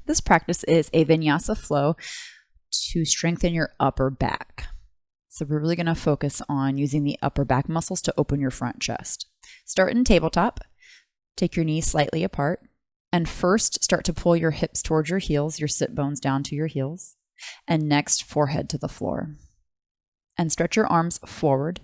This practice is a vinyasa flow to strengthen your upper back. So we're really going to focus on using the upper back muscles to open your front chest. Start in tabletop. Take your knees slightly apart. And first, start to pull your hips towards your heels, your sit bones down to your heels. And next, forehead to the floor. And stretch your arms forward.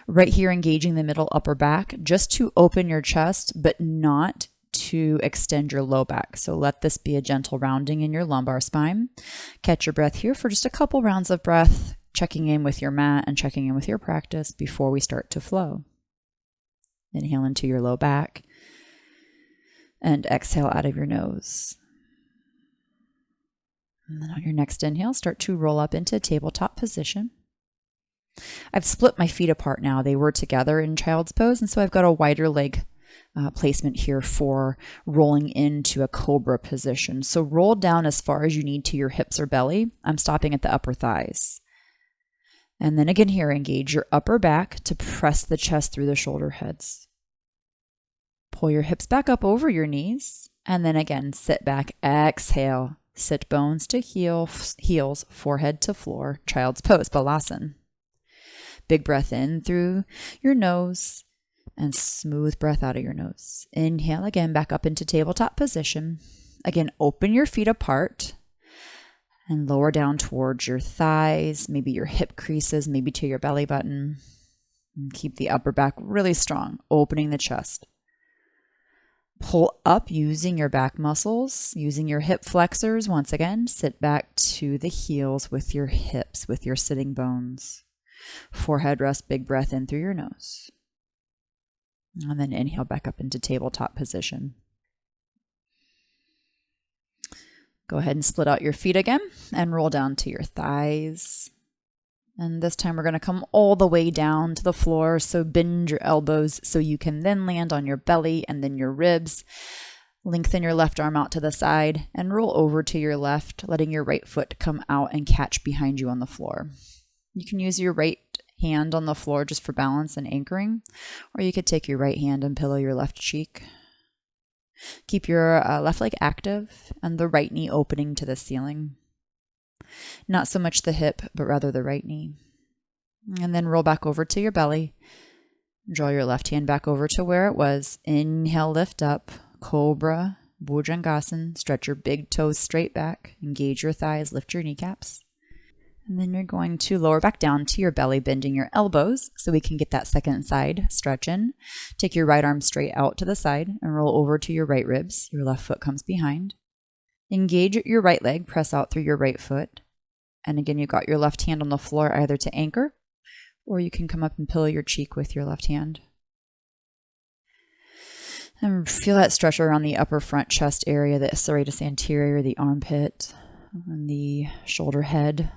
Right here, engaging the middle upper back, just to open your chest, but not to extend your low back. So let this be a gentle rounding in your lumbar spine. Catch your breath here for just a couple rounds of breath, checking in with your mat and checking in with your practice before we start to flow. Inhale into your low back and exhale out of your nose. And then on your next inhale, start to roll up into tabletop position. I've split my feet apart now. They were together in child's pose, and so I've got a wider leg placement here for rolling into a cobra position. So roll down as far as you need to your hips or belly. I'm stopping at the upper thighs. And then again here, engage your upper back to press the chest through the shoulder heads. Pull your hips back up over your knees. And then again, sit back, exhale, sit bones to heels, forehead to floor, child's pose, balasana. Big breath in through your nose and smooth breath out of your nose. Inhale again, back up into tabletop position. Again, open your feet apart and lower down towards your thighs, maybe your hip creases, maybe to your belly button. And keep the upper back really strong, opening the chest. Pull up using your back muscles, using your hip flexors. Once again, sit back to the heels with your hips, with your sitting bones. Forehead rest, big breath in through your nose. And then inhale back up into tabletop position. Go ahead and split out your feet again and roll down to your thighs. And this time we're going to come all the way down to the floor. So bend your elbows so you can then land on your belly and then your ribs. Lengthen your left arm out to the side and roll over to your left, letting your right foot come out and catch behind you on the floor. You can use your right hand on the floor just for balance and anchoring, or you could take your right hand and pillow your left cheek. Keep your left leg active and the right knee opening to the ceiling. Not so much the hip, but rather the right knee. And then roll back over to your belly. Draw your left hand back over to where it was. Inhale, lift up, cobra, bhujangasana. Stretch your big toes straight back. Engage your thighs, lift your kneecaps. And then you're going to lower back down to your belly, bending your elbows so we can get that second side stretch in. Take your right arm straight out to the side and roll over to your right ribs. Your left foot comes behind. Engage your right leg, press out through your right foot. And again, you've got your left hand on the floor either to anchor, or you can come up and pillow your cheek with your left hand. And feel that stretch around the upper front chest area, the serratus anterior, the armpit, and the shoulder head.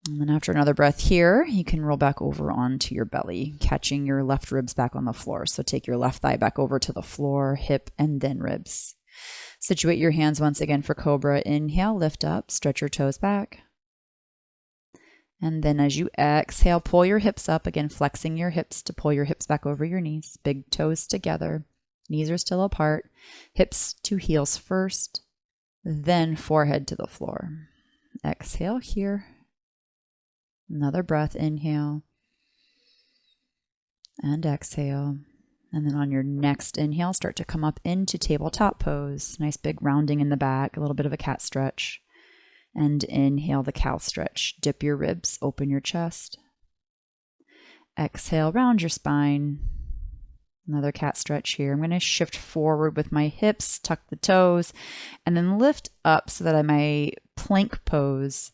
And then after another breath here, you can roll back over onto your belly, catching your left ribs back on the floor. So take your left thigh back over to the floor, hip, and then ribs. Situate your hands once again for cobra. Inhale, lift up, stretch your toes back. And then as you exhale, pull your hips up, again flexing your hips to pull your hips back over your knees. Big toes together, knees are still apart, hips to heels first, then forehead to the floor. Exhale here. Another breath, inhale and exhale. And then on your next inhale, start to come up into tabletop pose. Nice big rounding in the back, a little bit of a cat stretch. And inhale the cow stretch. Dip your ribs, open your chest. Exhale, round your spine. Another cat stretch here. I'm going to shift forward with my hips, tuck the toes, and then lift up so that my plank pose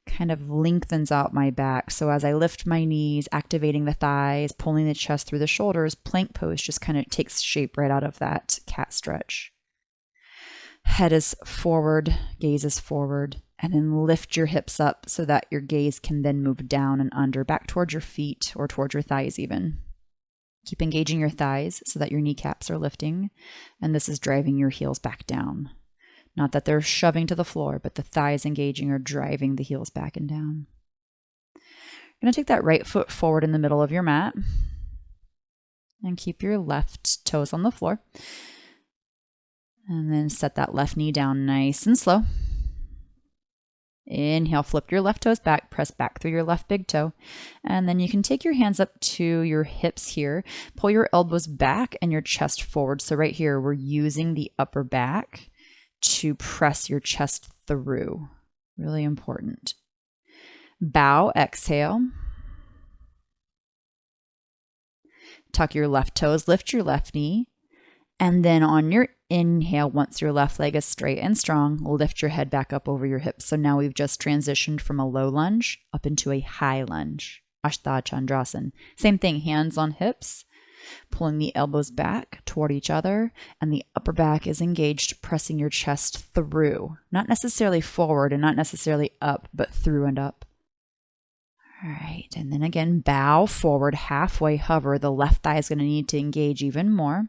kind of lengthens out my back. So as I lift my knees, activating the thighs, pulling the chest through the shoulders, plank pose just kind of takes shape right out of that cat stretch. Head is forward, gaze is forward, and then lift your hips up so that your gaze can then move down and under, back towards your feet or towards your thighs even. Keep engaging your thighs so that your kneecaps are lifting, and this is driving your heels back down. Not that they're shoving to the floor, but the thighs engaging are driving the heels back and down. You're going to take that right foot forward in the middle of your mat and keep your left toes on the floor. And then set that left knee down nice and slow. Inhale, flip your left toes back, press back through your left big toe. And then you can take your hands up to your hips here. Pull your elbows back and your chest forward. So right here, we're using the upper back to press your chest through. Really important. Bow, exhale. Tuck your left toes, lift your left knee. And then on your inhale, once your left leg is straight and strong, lift your head back up over your hips. So now we've just transitioned from a low lunge up into a high lunge, Ashtha Chandrasana. Same thing, hands on hips, pulling the elbows back toward each other, and the upper back is engaged, pressing your chest through. Not necessarily forward and not necessarily up, but through and up. All right, and then again, bow forward, halfway hover. The left thigh is going to need to engage even more.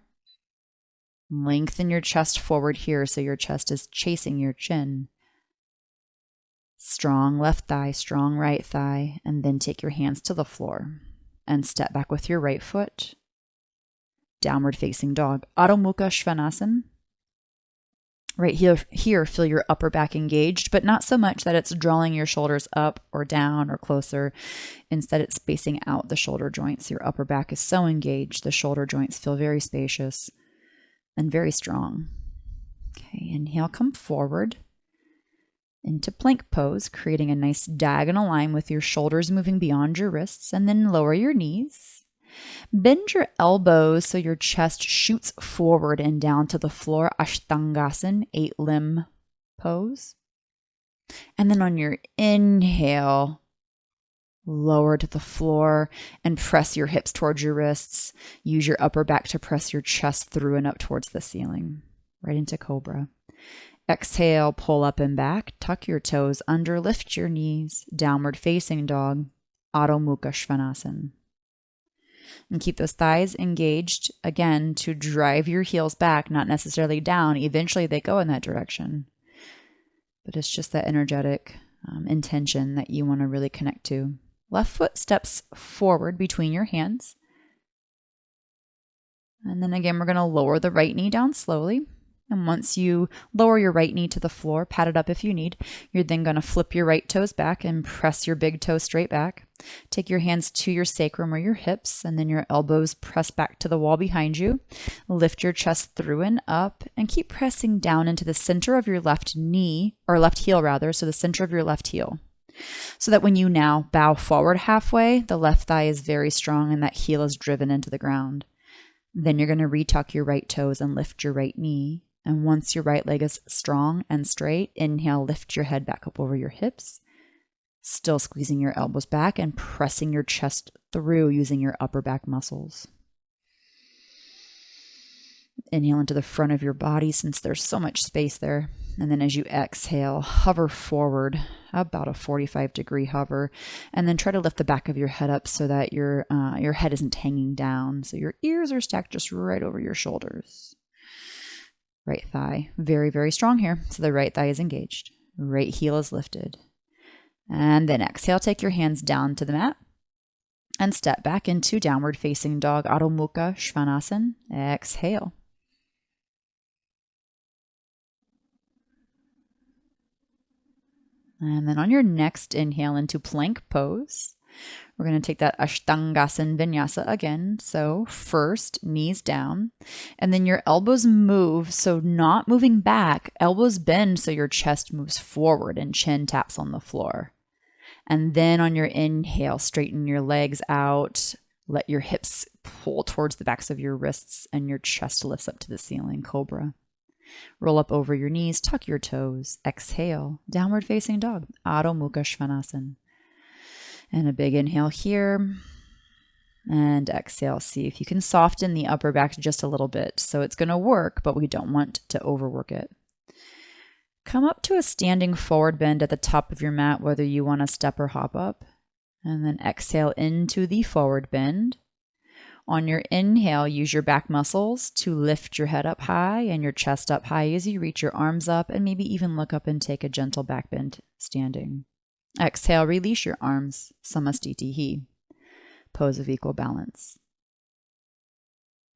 Lengthen your chest forward here so your chest is chasing your chin. Strong left thigh, strong right thigh, and then take your hands to the floor and step back with your right foot. Downward facing dog, Adho Mukha Svanasana. Right here, feel your upper back engaged, but not so much that it's drawing your shoulders up or down or closer. Instead, it's spacing out the shoulder joints. Your upper back is so engaged, the shoulder joints feel very spacious and very strong. Okay, inhale, come forward into plank pose, creating a nice diagonal line with your shoulders moving beyond your wrists, and then lower your knees. Bend your elbows so your chest shoots forward and down to the floor, Ashtangasana, 8-limb pose. And then on your inhale, lower to the floor and press your hips towards your wrists. Use your upper back to press your chest through and up towards the ceiling, right into cobra. Exhale, pull up and back, tuck your toes under, lift your knees, downward facing dog, Adho Mukha Svanasana. And keep those thighs engaged, again, to drive your heels back, not necessarily down. Eventually they go in that direction. But it's just that energetic intention that you want to really connect to. Left foot steps forward between your hands. And then again, we're going to lower the right knee down slowly. And once you lower your right knee to the floor, pat it up if you need, you're then going to flip your right toes back and press your big toe straight back. Take your hands to your sacrum or your hips, and then your elbows press back to the wall behind you. Lift your chest through and up, and keep pressing down into the center of your left knee, or left heel rather, so the center of your left heel. So that when you now bow forward halfway, the left thigh is very strong and that heel is driven into the ground. Then you're going to retuck your right toes and lift your right knee. And once your right leg is strong and straight, inhale, lift your head back up over your hips, still squeezing your elbows back and pressing your chest through using your upper back muscles. Inhale into the front of your body since there's so much space there. And then as you exhale, hover forward, about a 45-degree hover, and then try to lift the back of your head up so that your head isn't hanging down. So your ears are stacked just right over your shoulders. Right thigh, very, very strong here. So the right thigh is engaged. Right heel is lifted. And then exhale, take your hands down to the mat and step back into downward facing dog, Adho Mukha Svanasana. Exhale. And then on your next inhale into plank pose, we're going to take that Ashtangasana Vinyasa again. So first, knees down, and then your elbows move. So not moving back, elbows bend so your chest moves forward and chin taps on the floor. And then on your inhale, straighten your legs out. Let your hips pull towards the backs of your wrists and your chest lifts up to the ceiling, cobra. Roll up over your knees, tuck your toes. Exhale, downward facing dog, Adho Mukha Svanasana. And a big inhale here. And exhale. See if you can soften the upper back just a little bit. So it's going to work, but we don't want to overwork it. Come up to a standing forward bend at the top of your mat, whether you want to step or hop up. And then exhale into the forward bend. On your inhale, use your back muscles to lift your head up high and your chest up high as you reach your arms up and maybe even look up and take a gentle back bend standing. Exhale, release your arms, Samastitihi, pose of equal balance.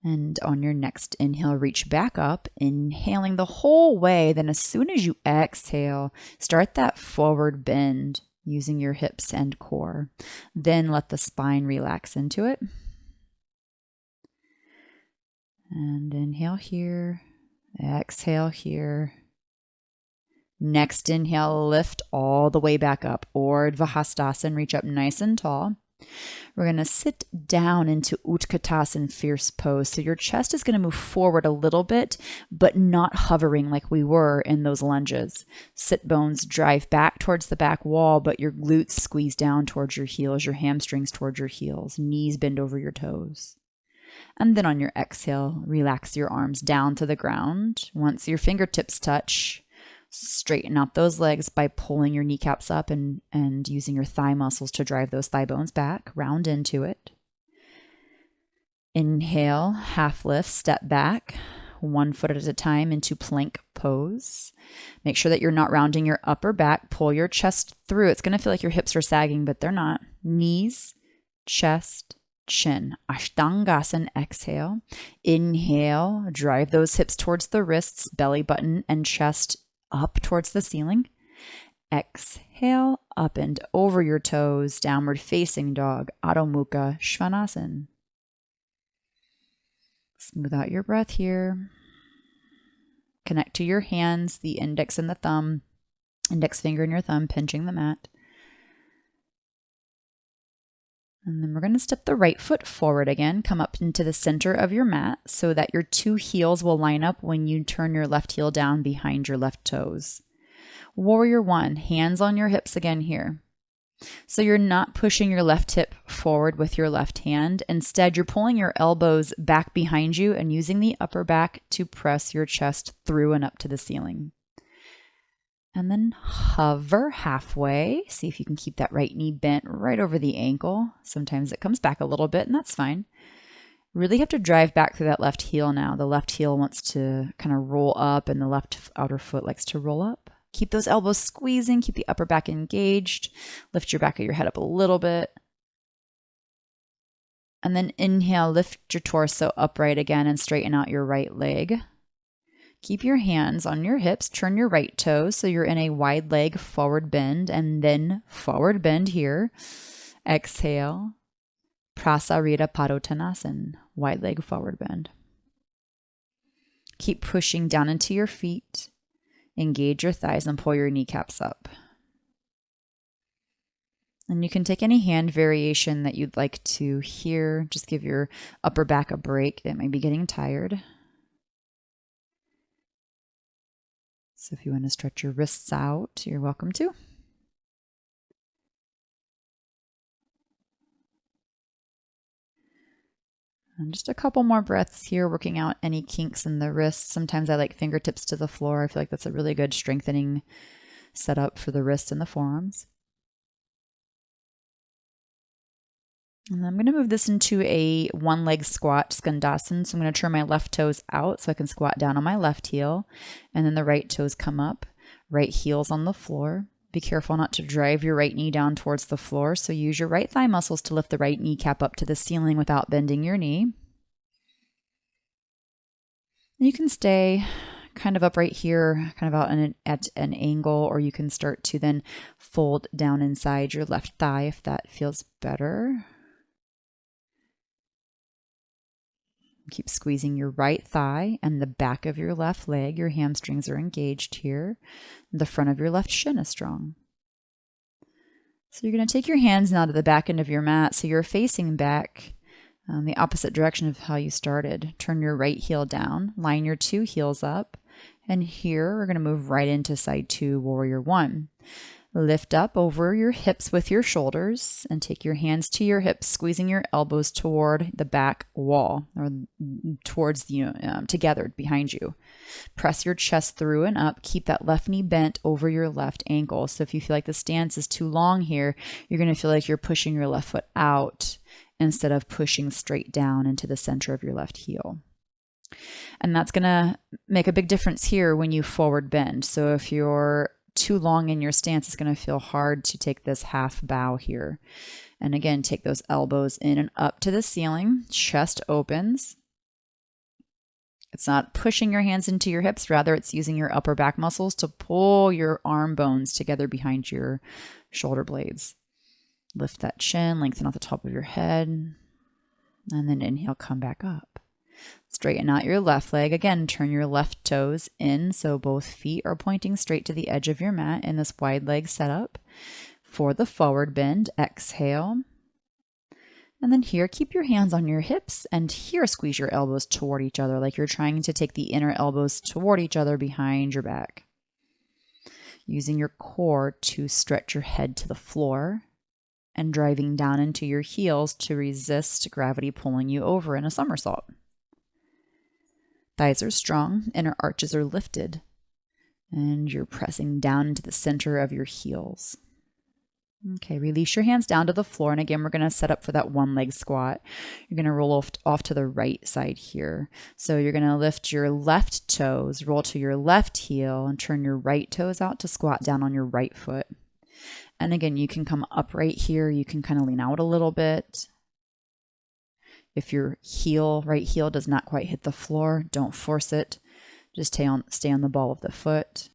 And on your next inhale, reach back up, inhaling the whole way. Then as soon as you exhale, start that forward bend using your hips and core. Then let the spine relax into it. And inhale here, exhale here. Next inhale, lift all the way back up. Urdhva Hastasana, reach up nice and tall. We're going to sit down into Utkatasana, fierce pose. So your chest is going to move forward a little bit, but not hovering like we were in those lunges. Sit bones drive back towards the back wall, but your glutes squeeze down towards your heels, your hamstrings towards your heels, knees bend over your toes. And then on your exhale, relax your arms down to the ground. Once your fingertips touch, straighten out those legs by pulling your kneecaps up and using your thigh muscles to drive those thigh bones back. Round into it. Inhale, half lift, step back, 1 foot at a time into plank pose. Make sure that you're not rounding your upper back. Pull your chest through. It's going to feel like your hips are sagging, but they're not. Knees, chest, chin. Ashtangasana, exhale. Inhale, drive those hips towards the wrists, belly button and chest up towards the ceiling. Exhale, up and over your toes, downward facing dog, Adho Mukha Svanasana. Smooth out your breath here. Connect to your hands, the index and the thumb, index finger and your thumb pinching the mat. And then we're going to step the right foot forward again. Come up into the center of your mat so that your 2 heels will line up when you turn your left heel down behind your left toes. Warrior 1, hands on your hips again here. So you're not pushing your left hip forward with your left hand. Instead, you're pulling your elbows back behind you and using the upper back to press your chest through and up to the ceiling. And then hover halfway. See if you can keep that right knee bent right over the ankle. Sometimes it comes back a little bit, and that's fine. Really have to drive back through that left heel now. The left heel wants to kind of roll up, and the left outer foot likes to roll up. Keep those elbows squeezing. Keep the upper back engaged. Lift your back of your head up a little bit. And then inhale, lift your torso upright again and straighten out your right leg. Keep your hands on your hips, turn your right toes so you're in a wide leg forward bend, and then forward bend here. Exhale, Prasarita Padottanasana, wide leg forward bend. Keep pushing down into your feet. Engage your thighs and pull your kneecaps up. And you can take any hand variation that you'd like to here. Just give your upper back a break. It might be getting tired. So if you want to stretch your wrists out, you're welcome to. And just a couple more breaths here, working out any kinks in the wrists. Sometimes I like fingertips to the floor. I feel like that's a really good strengthening setup for the wrists and the forearms. And I'm going to move this into a one-leg squat, Skandasana. So I'm going to turn my left toes out so I can squat down on my left heel. And then the right toes come up, right heel's on the floor. Be careful not to drive your right knee down towards the floor. So use your right thigh muscles to lift the right kneecap up to the ceiling without bending your knee. And you can stay kind of upright here, kind of out at an angle, or you can start to then fold down inside your left thigh if that feels better. Keep squeezing your right thigh and the back of your left leg. Your hamstrings are engaged here. The front of your left shin is strong. So you're going to take your hands now to the back end of your mat. So you're facing back the opposite direction of how you started. Turn your right heel down. Line your 2 heels up. And here we're going to move right into side 2, warrior 1. Lift up over your hips with your shoulders and take your hands to your hips, squeezing your elbows toward the back wall or towards together behind you. Press your chest through and up. Keep that left knee bent over your left ankle. So if you feel like the stance is too long here, you're going to feel like you're pushing your left foot out instead of pushing straight down into the center of your left heel. And that's going to make a big difference here when you forward bend. So if you're too long in your stance, it's going to feel hard to take this half bow here. And again, take those elbows in and up to the ceiling. Chest opens. It's not pushing your hands into your hips. Rather, it's using your upper back muscles to pull your arm bones together behind your shoulder blades. Lift that chin, lengthen out the top of your head, and then inhale, come back up. Straighten out your left leg. Again, turn your left toes in so both feet are pointing straight to the edge of your mat in this wide leg setup. For the forward bend, exhale. And then here, keep your hands on your hips, and here squeeze your elbows toward each other like you're trying to take the inner elbows toward each other behind your back. Using your core to stretch your head to the floor and driving down into your heels to resist gravity pulling you over in a somersault. Thighs are strong, inner arches are lifted, and you're pressing down into the center of your heels. Okay, release your hands down to the floor. And again, we're going to set up for that one leg squat. You're going to roll off to the right side here. So you're going to lift your left toes, roll to your left heel, and turn your right toes out to squat down on your right foot. And again, you can come upright here. You can kind of lean out a little bit. If your right heel does not quite hit the floor, don't force it. Just stay on the ball of the foot.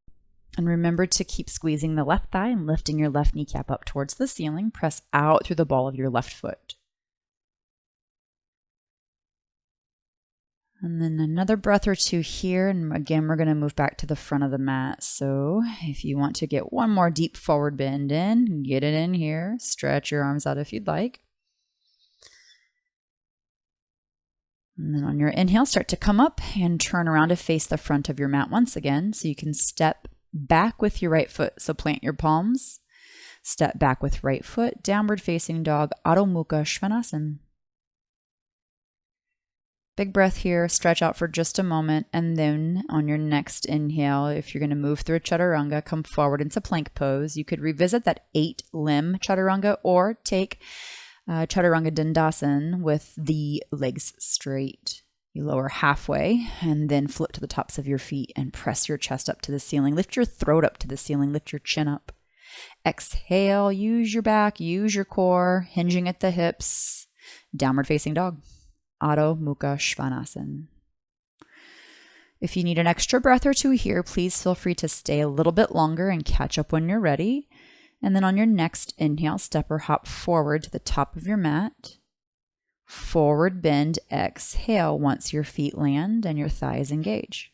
And remember to keep squeezing the left thigh and lifting your left kneecap up towards the ceiling. Press out through the ball of your left foot. And then another breath or two here. And again, we're going to move back to the front of the mat. So if you want to get one more deep forward bend in, get it in here. Stretch your arms out if you'd like. And then on your inhale, start to come up and turn around to face the front of your mat once again. So you can step back with your right foot. So plant your palms. Step back with right foot. Downward facing dog, Adho Mukha Svanasana. Big breath here. Stretch out for just a moment. And then on your next inhale, if you're going to move through a chaturanga, come forward into plank pose. You could revisit that 8-limb chaturanga or take chaturanga dandasana with the legs straight. You lower halfway and then flip to the tops of your feet and press your chest up to the ceiling. Lift your throat up to the ceiling. Lift your chin up. Exhale. Use your back. Use your core. Hinging at the hips. Downward facing dog. Adho Mukha Svanasana. If you need an extra breath or two here, please feel free to stay a little bit longer and catch up when you're ready. And then on your next inhale, step or hop forward to the top of your mat. Forward bend, exhale once your feet land and your thighs engage.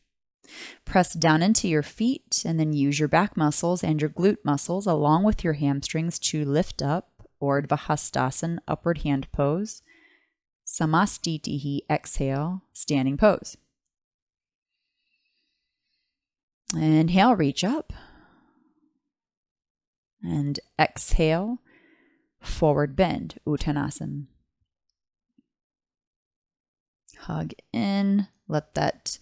Press down into your feet and then use your back muscles and your glute muscles along with your hamstrings to lift up, Urdhva Hastasana, upward hand pose. Samastitihi, exhale, standing pose. Inhale, reach up. And exhale, forward bend, Uttanasana. Hug in. Let that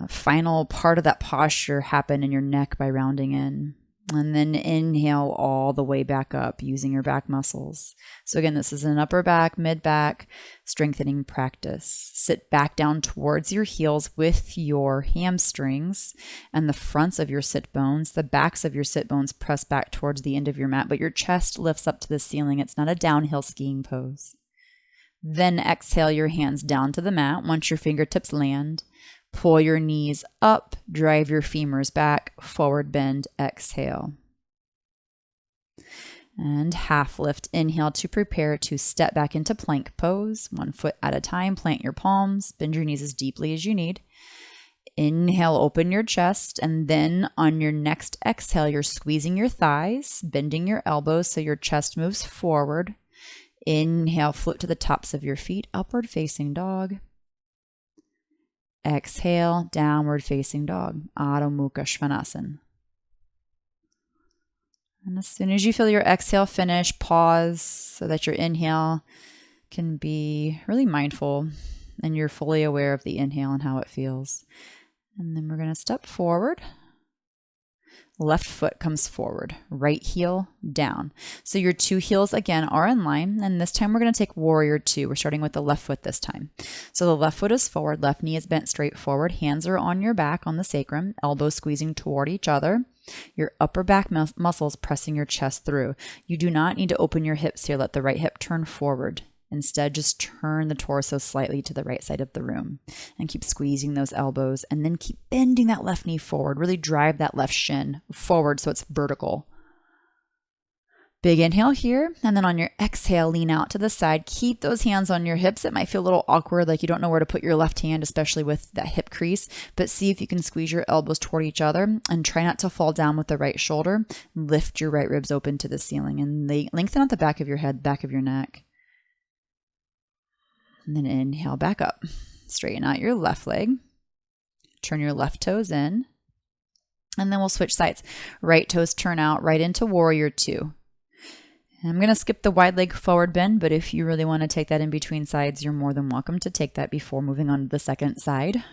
final part of that posture happen in your neck by rounding in. And then inhale all the way back up using your back muscles. So again, this is an upper back, mid back strengthening practice. Sit back down towards your heels with your hamstrings and the fronts of your sit bones. The backs of your sit bones press back towards the end of your mat, but your chest lifts up to the ceiling. It's not a downhill skiing pose. Then exhale your hands down to the mat. Once your fingertips land, pull your knees up, drive your femurs back, forward bend, exhale. And half lift, inhale to prepare to step back into plank pose. 1 foot at a time, plant your palms, bend your knees as deeply as you need. Inhale, open your chest, and then on your next exhale, you're squeezing your thighs, bending your elbows so your chest moves forward. Inhale, float to the tops of your feet, upward facing dog. Exhale, downward facing dog, Adho Mukha Svanasana. And as soon as you feel your exhale finish, pause so that your inhale can be really mindful and you're fully aware of the inhale and how it feels. And then we're going to step forward. Left foot comes forward, right heel down. So your 2 heels again are in line, and this time we're going to take warrior 2. We're starting with the left foot this time. So the left foot is forward, left knee is bent straight forward, hands are on your back on the sacrum, elbows squeezing toward each other. Your upper back muscles pressing your chest through. You do not need to open your hips here. Let the right hip turn forward. Instead, just turn the torso slightly to the right side of the room and keep squeezing those elbows, and then keep bending that left knee forward. Really drive that left shin forward so it's vertical. Big inhale here, and then on your exhale, lean out to the side. Keep those hands on your hips. It might feel a little awkward, like you don't know where to put your left hand, especially with that hip crease, but see if you can squeeze your elbows toward each other and try not to fall down with the right shoulder. Lift your right ribs open to the ceiling and lengthen out the back of your head, back of your neck. And then inhale back up. Straighten out your left leg. Turn your left toes in. And then we'll switch sides. Right toes turn out right into warrior two. I'm going to skip the wide leg forward bend, but if you really want to take that in between sides, you're more than welcome to take that before moving on to the second side.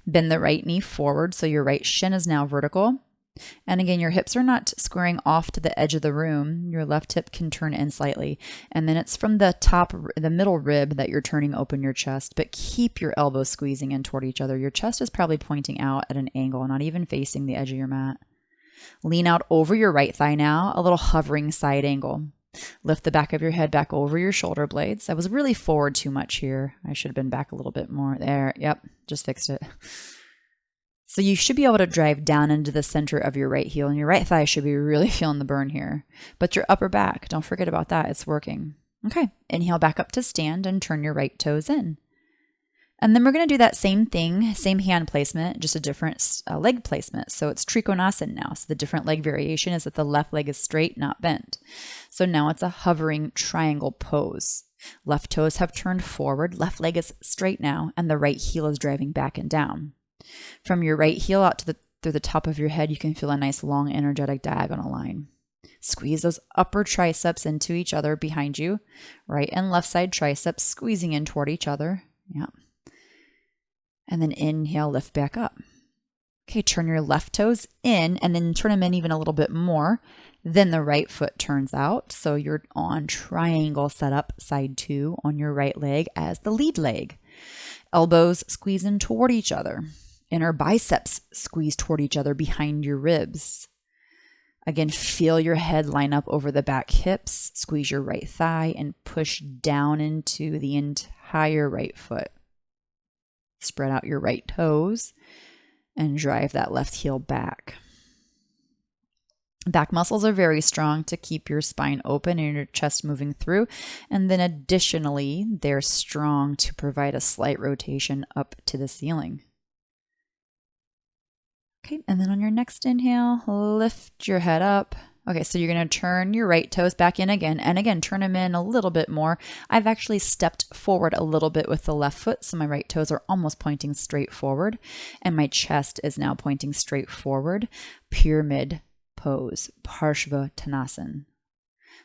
Bend the right knee forward so your right shin is now vertical. And again, your hips are not squaring off to the edge of the room. Your left hip can turn in slightly. And then it's from the top, the middle rib that you're turning open your chest, but keep your elbows squeezing in toward each other. Your chest is probably pointing out at an angle, not even facing the edge of your mat. Lean out over your right thigh now, a little hovering side angle. Lift the back of your head back over your shoulder blades. I was really forward too much here. I should have been back a little bit more. There, yep, just fixed it. So you should be able to drive down into the center of your right heel, and your right thigh should be really feeling the burn here. But your upper back, don't forget about that. It's working. Okay, inhale back up to stand and turn your right toes in. And then we're going to do that same thing, same hand placement, just a different leg placement. So it's trikonasana now. So the different leg variation is that the left leg is straight, not bent. So now it's a hovering triangle pose. Left toes have turned forward, left leg is straight now, and the right heel is driving back and down. From your right heel out to through the top of your head, you can feel a nice long energetic diagonal line. Squeeze those upper triceps into each other behind you. Right and left side triceps squeezing in toward each other. Yeah. And then inhale, lift back up. Okay, turn your left toes in and then turn them in even a little bit more. Then the right foot turns out. So you're on triangle setup, side two on your right leg as the lead leg. Elbows squeeze in toward each other. Inner biceps squeeze toward each other behind your ribs. Again, feel your head line up over the back hips. Squeeze your right thigh and push down into the entire right foot. Spread out your right toes and drive that left heel back. Back muscles are very strong to keep your spine open and your chest moving through. And then additionally, they're strong to provide a slight rotation up to the ceiling. Okay, and then on your next inhale, lift your head up. Okay, so you're going to turn your right toes back in again, and again, turn them in a little bit more. I've actually stepped forward a little bit with the left foot, so my right toes are almost pointing straight forward, and my chest is now pointing straight forward. Pyramid pose, Parshvattanasana.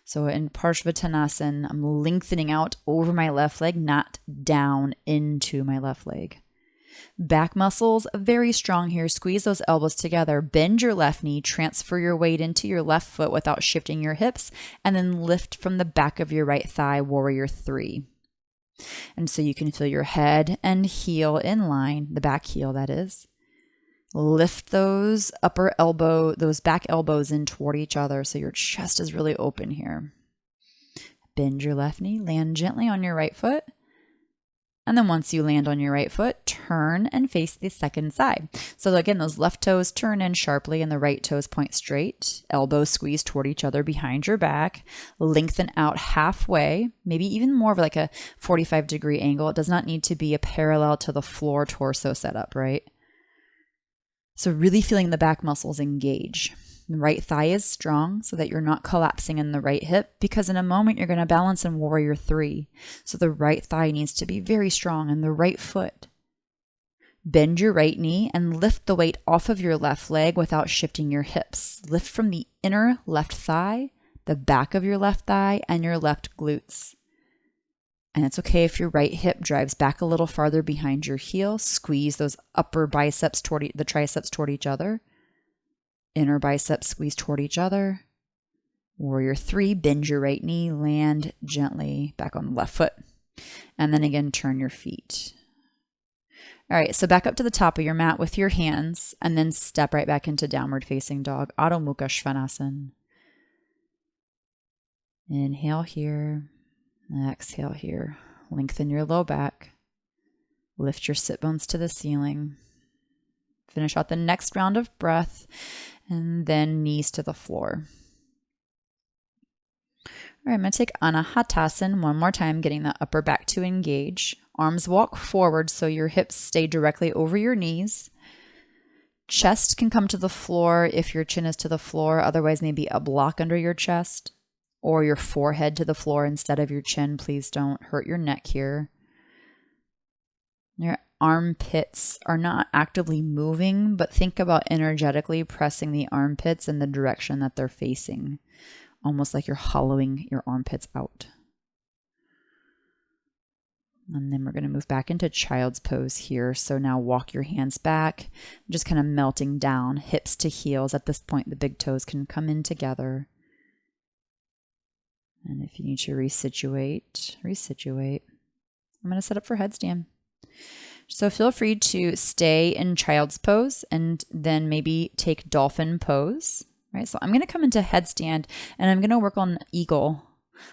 So in Parshvattanasana, I'm lengthening out over my left leg, not down into my left leg. Back muscles, very strong here. Squeeze those elbows together. Bend your left knee. Transfer your weight into your left foot without shifting your hips. And then lift from the back of your right thigh, warrior three. And so you can feel your head and heel in line, the back heel that is. Lift those those back elbows in toward each other so your chest is really open here. Bend your left knee. Land gently on your right foot. And then once you land on your right foot, turn and face the second side. So again, those left toes turn in sharply and the right toes point straight. Elbows squeeze toward each other behind your back. Lengthen out halfway, maybe even more of like a 45-degree angle. It does not need to be a parallel to the floor torso setup, right? So really feeling the back muscles engage. The right thigh is strong so that you're not collapsing in the right hip, because in a moment you're going to balance in warrior three. So the right thigh needs to be very strong and the right foot. Bend your right knee and lift the weight off of your left leg without shifting your hips. Lift from the inner left thigh, the back of your left thigh, and your left glutes. And it's okay if your right hip drives back a little farther behind your heel. Squeeze those upper biceps toward the triceps toward each other. Inner biceps squeeze toward each other. Warrior three, bend your right knee, land gently back on the left foot. And then again, turn your feet. All right, so back up to the top of your mat with your hands, and then step right back into downward facing dog, Adho Mukha Svanasana. Inhale here, Exhale here. Lengthen your low back. Lift your sit bones to the ceiling. Finish out the next round of breath, and then knees to the floor. All right, I'm going to take Anahatasana one more time, getting the upper back to engage. Arms walk forward so your hips stay directly over your knees. Chest can come to the floor if your chin is to the floor, otherwise maybe a block under your chest, or your forehead to the floor instead of your chin. Please don't hurt your neck here. Your armpits are not actively moving, but think about energetically pressing the armpits in the direction that they're facing, almost like you're hollowing your armpits out. And then we're going to move back into child's pose here. So now walk your hands back, just kind of melting down, hips to heels. At this point, the big toes can come in together. And if you need to resituate. I'm going to set up for headstand. So feel free to stay in child's pose and then maybe take dolphin pose. Right? So I'm going to come into headstand and I'm going to work on eagle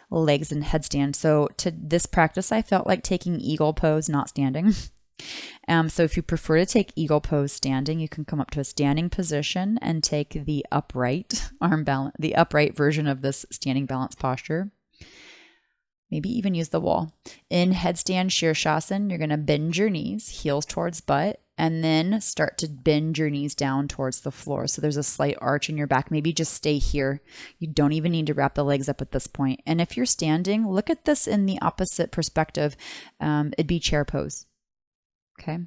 legs and headstand. So to this practice, I felt like taking eagle pose, not standing. So if you prefer to take eagle pose standing, you can come up to a standing position and take the upright arm balance, the upright version of this standing balance posture. Maybe even use the wall. In headstand Shirshasana, you're going to bend your knees, heels towards butt, and then start to bend your knees down towards the floor. So there's a slight arch in your back. Maybe just stay here. You don't even need to wrap the legs up at this point. And if you're standing, look at this in the opposite perspective. It'd be chair pose. Okay.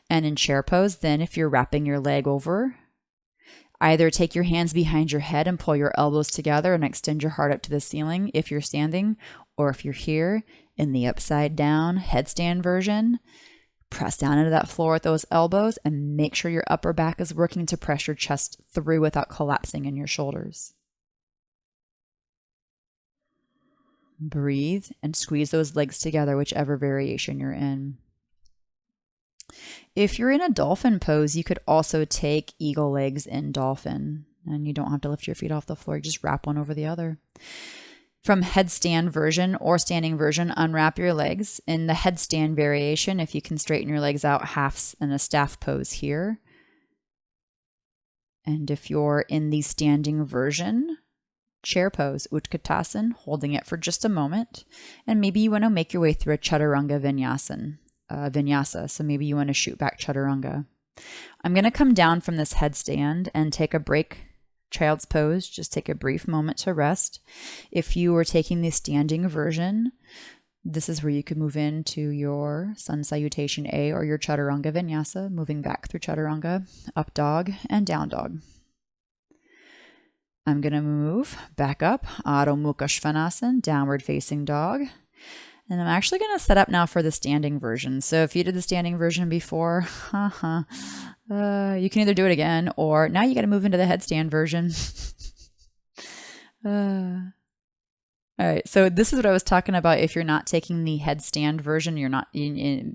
And in chair pose, then if you're wrapping your leg over, either take your hands behind your head and pull your elbows together and extend your heart up to the ceiling if you're standing, or if you're here in the upside down headstand version, press down into that floor with those elbows and make sure your upper back is working to press your chest through without collapsing in your shoulders. Breathe and squeeze those legs together, whichever variation you're in. If you're in a dolphin pose, you could also take eagle legs in dolphin, and you don't have to lift your feet off the floor. You just wrap one over the other. From headstand version or standing version, unwrap your legs. In the headstand variation, if you can straighten your legs out, halves in a staff pose here. And if you're in the standing version, chair pose, Utkatasana, holding it for just a moment. And maybe you want to make your way through a chaturanga vinyasa. So maybe you want to shoot back chaturanga. I'm going to come down from this headstand and take a break. Child's pose, just take a brief moment to rest. If you were taking the standing version, this is where you could move into your sun salutation A or your chaturanga vinyasa, moving back through chaturanga, up dog and down dog. I'm going to move back up, Adho Mukha Svanasana, downward facing dog. And I'm actually going to set up now for the standing version. So if you did the standing version before, you can either do it again, or now you got to move into the headstand version. All right, so this is what I was talking about. If you're not taking the headstand version, you're not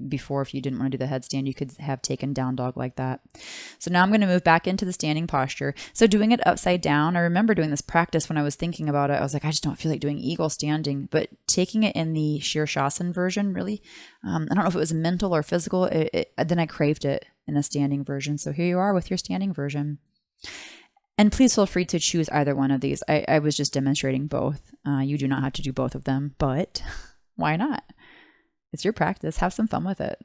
before, if you didn't want to do the headstand, you could have taken down dog like that. So now I'm going to move back into the standing posture. So doing it upside down, I remember doing this practice when I was thinking about it. I was like, I just don't feel like doing eagle standing, but taking it in the Shirshasana version, really, I don't know if it was mental or physical. Then I craved it in a standing version. So here you are with your standing version. And please feel free to choose either one of these. I was just demonstrating both. You do not have to do both of them, but why not? It's your practice. Have some fun with it.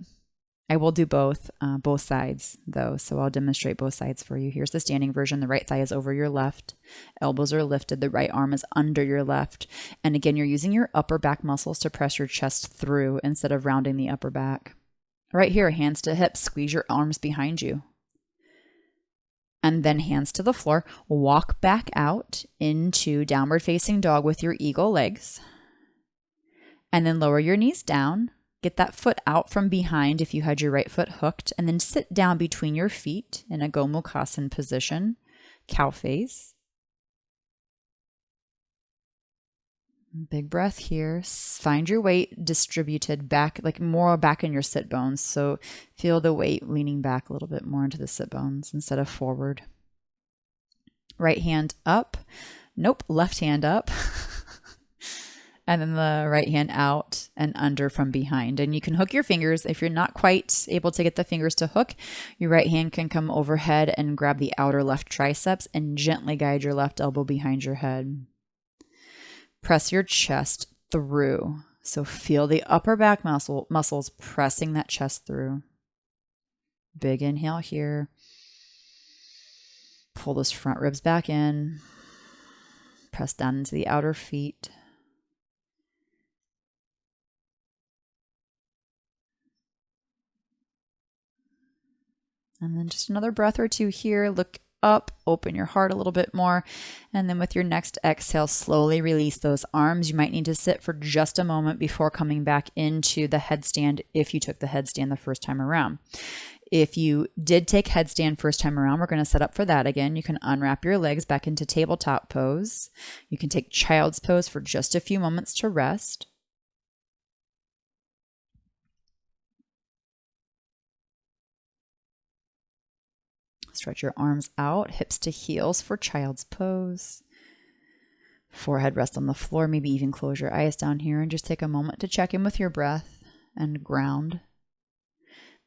I will do both sides though. So I'll demonstrate both sides for you. Here's the standing version. The right thigh is over your left. Elbows are lifted. The right arm is under your left. And again, you're using your upper back muscles to press your chest through instead of rounding the upper back. Right here, hands to hips. Squeeze your arms behind you. And then hands to the floor. Walk back out into downward facing dog with your eagle legs. And then lower your knees down. Get that foot out from behind if you had your right foot hooked. And then sit down between your feet in a Gomukhasana position. Cow face. Big breath here. Find your weight distributed back, like more back in your sit bones. So feel the weight leaning back a little bit more into the sit bones instead of forward. Right hand up. Nope, left hand up. And then the right hand out and under from behind. And you can hook your fingers. If you're not quite able to get the fingers to hook, your right hand can come overhead and grab the outer left triceps and gently guide your left elbow behind your head. Press your chest through. So feel the upper back muscles pressing that chest through. Big inhale here. Pull those front ribs back in. Press down into the outer feet. And then just another breath or two here. Look up, open your heart a little bit more. And then with your next exhale, slowly release those arms. You might need to sit for just a moment before coming back into the headstand if you took the headstand the first time around. If you did take headstand first time around, we're going to set up for that again. You can unwrap your legs back into tabletop pose. You can take child's pose for just a few moments to rest. Stretch your arms out, hips to heels for child's pose. Forehead rest on the floor, maybe even close your eyes down here and just take a moment to check in with your breath and ground.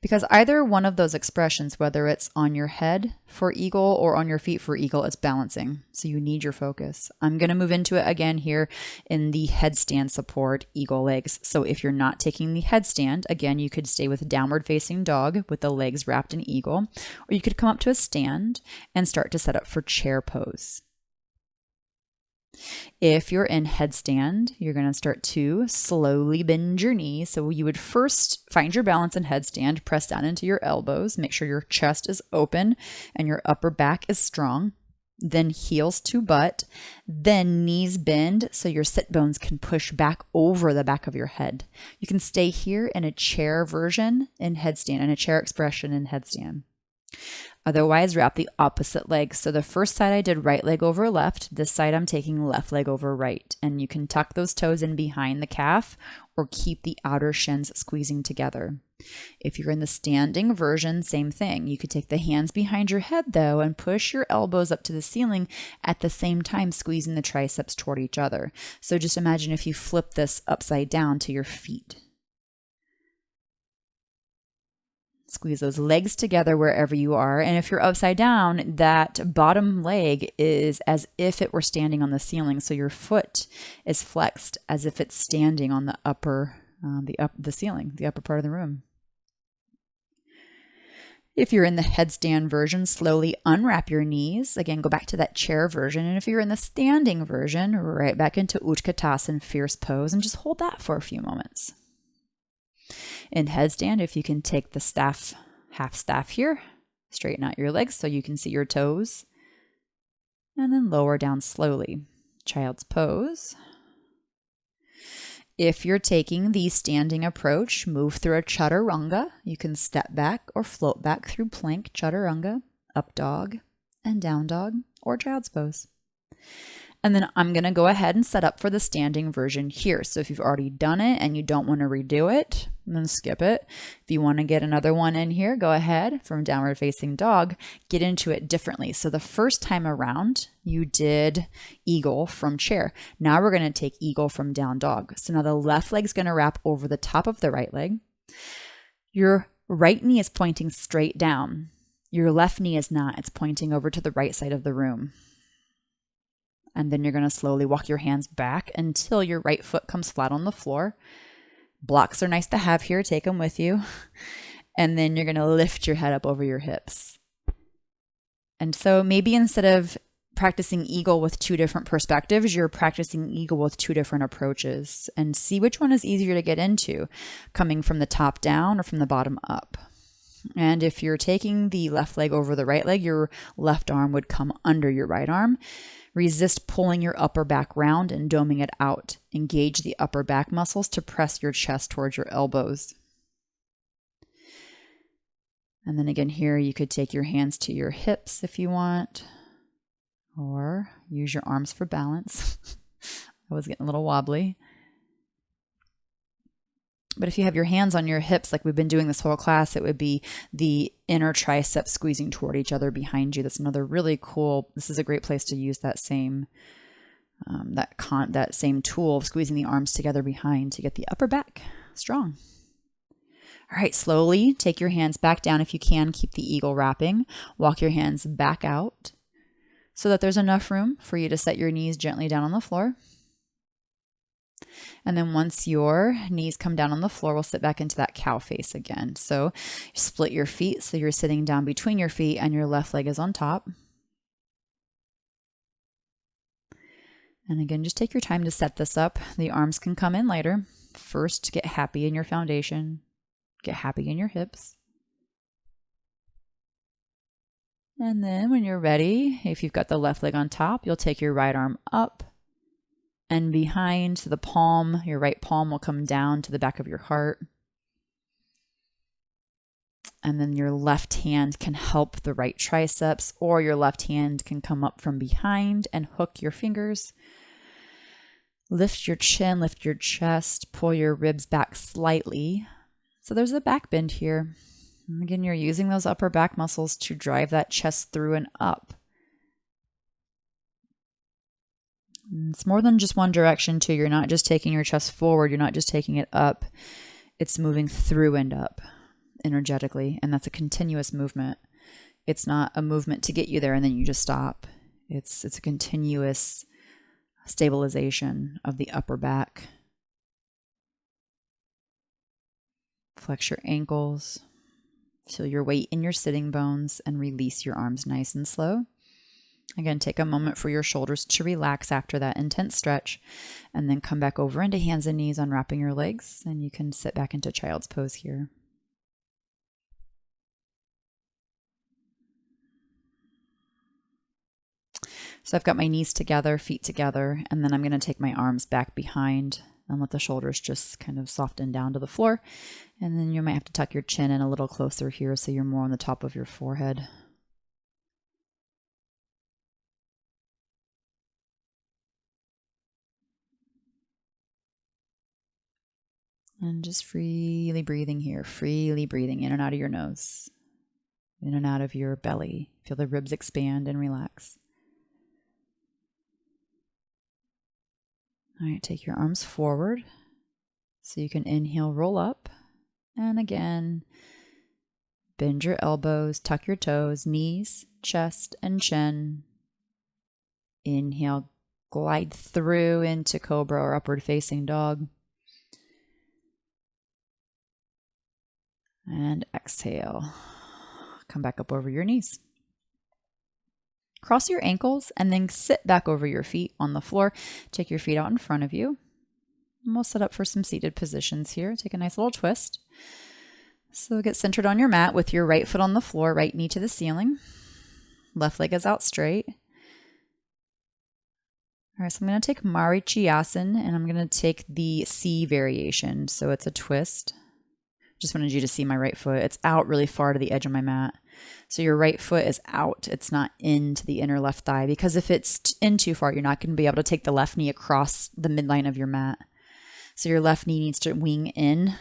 Because either one of those expressions, whether it's on your head for eagle or on your feet for eagle, it's balancing. So you need your focus. I'm going to move into it again here in the headstand support eagle legs. So if you're not taking the headstand, again, you could stay with downward facing dog with the legs wrapped in eagle, or you could come up to a stand and start to set up for chair pose. If you're in headstand, you're going to start to slowly bend your knees. So you would first find your balance in headstand, press down into your elbows, make sure your chest is open and your upper back is strong. Then heels to butt, then knees bend so your sit bones can push back over the back of your head. You can stay here in a chair version in headstand and a chair expression in headstand. Otherwise, wrap the opposite leg. So the first side I did right leg over left. This side I'm taking left leg over right. And you can tuck those toes in behind the calf or keep the outer shins squeezing together. If you're in the standing version, same thing. You could take the hands behind your head though and push your elbows up to the ceiling at the same time squeezing the triceps toward each other. So just imagine if you flip this upside down to your feet. Squeeze those legs together wherever you are. And if you're upside down, that bottom leg is as if it were standing on the ceiling. So your foot is flexed as if it's standing on the upper, the ceiling, the upper part of the room. If you're in the headstand version, slowly unwrap your knees. Again, go back to that chair version. And if you're in the standing version, right back into Utkatasana, fierce pose, and just hold that for a few moments. In headstand, if you can take the staff, half staff here, straighten out your legs so you can see your toes, and then lower down slowly. Child's pose. If you're taking the standing approach, move through a chaturanga. You can step back or float back through plank, chaturanga, up dog, and down dog, or child's pose. And then I'm going to go ahead and set up for the standing version here. So if you've already done it and you don't want to redo it, then skip it. If you want to get another one in here, go ahead from downward facing dog, get into it differently. So the first time around, you did eagle from chair. Now we're going to take eagle from down dog. So now the left leg's going to wrap over the top of the right leg. Your right knee is pointing straight down. Your left knee is not. It's pointing over to the right side of the room. And then you're going to slowly walk your hands back until your right foot comes flat on the floor. Blocks are nice to have here. Take them with you. And then you're going to lift your head up over your hips. And so maybe instead of practicing eagle with two different perspectives, you're practicing eagle with two different approaches. And see which one is easier to get into, coming from the top down or from the bottom up. And if you're taking the left leg over the right leg, your left arm would come under your right arm. Resist pulling your upper back round and doming it out. Engage the upper back muscles to press your chest towards your elbows. And then again here, you could take your hands to your hips if you want, or use your arms for balance. I was getting a little wobbly. But if you have your hands on your hips, like we've been doing this whole class, it would be the inner triceps squeezing toward each other behind you. That's another really cool, this is a great place to use that same that same tool of squeezing the arms together behind to get the upper back strong. All right, slowly take your hands back down if you can. Keep the eagle wrapping. Walk your hands back out so that there's enough room for you to set your knees gently down on the floor. And then once your knees come down on the floor, we'll sit back into that cow face again. So split your feet so you're sitting down between your feet and your left leg is on top. And again, just take your time to set this up. The arms can come in later. First, get happy in your foundation. Get happy in your hips. And then when you're ready, if you've got the left leg on top, you'll take your right arm up and behind to the palm. Your right palm will come down to the back of your heart. And then your left hand can help the right triceps, or your left hand can come up from behind and hook your fingers. Lift your chin, lift your chest, pull your ribs back slightly. So there's a back bend here. And again, you're using those upper back muscles to drive that chest through and up. And it's more than just one direction too. You're not just taking your chest forward. You're not just taking it up. It's moving through and up energetically. And that's a continuous movement. It's not a movement to get you there and then you just stop. It's a continuous stabilization of the upper back. Flex your ankles. Feel your weight in your sitting bones and release your arms nice and slow. Again, take a moment for your shoulders to relax after that intense stretch, and then come back over into hands and knees, unwrapping your legs, and you can sit back into child's pose here. So I've got my knees together, feet together, and then I'm going to take my arms back behind and let the shoulders just kind of soften down to the floor. And then you might have to tuck your chin in a little closer here so you're more on the top of your forehead. And just freely breathing here, freely breathing in and out of your nose, in and out of your belly. Feel the ribs expand and relax. All right, take your arms forward so you can inhale, roll up. And again, bend your elbows, tuck your toes, knees, chest, and chin. Inhale, glide through into cobra or upward facing dog. And exhale. Come back up over your knees. Cross your ankles and then sit back over your feet on the floor. Take your feet out in front of you. And we'll set up for some seated positions here. Take a nice little twist. So get centered on your mat with your right foot on the floor, right knee to the ceiling. Left leg is out straight. All right, so I'm going to take Marichiyasana and I'm going to take the C variation. So it's a twist. Just wanted you to see my right foot. It's out really far to the edge of my mat. So your right foot is out. It's not into the inner left thigh, because if it's in too far, you're not going to be able to take the left knee across the midline of your mat. So your left knee needs to wing in,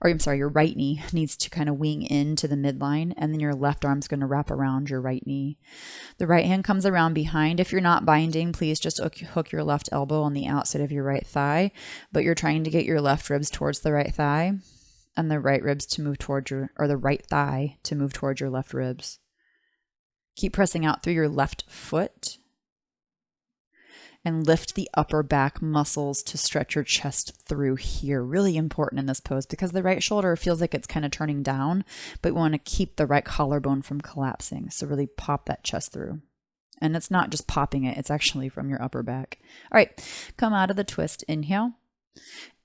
or I'm sorry, your right knee needs to kind of wing into the midline, and then your left arm's going to wrap around your right knee. The right hand comes around behind. If you're not binding, please just hook your left elbow on the outside of your right thigh, but you're trying to get your left ribs towards the right thigh, and the right ribs to move towards the right thigh to move towards your left ribs. Keep pressing out through your left foot and lift the upper back muscles to stretch your chest through here. Really important in this pose because the right shoulder feels like it's kind of turning down, but we want to keep the right collarbone from collapsing. So really pop that chest through. And it's not just popping it, it's actually from your upper back. All right, come out of the twist, inhale.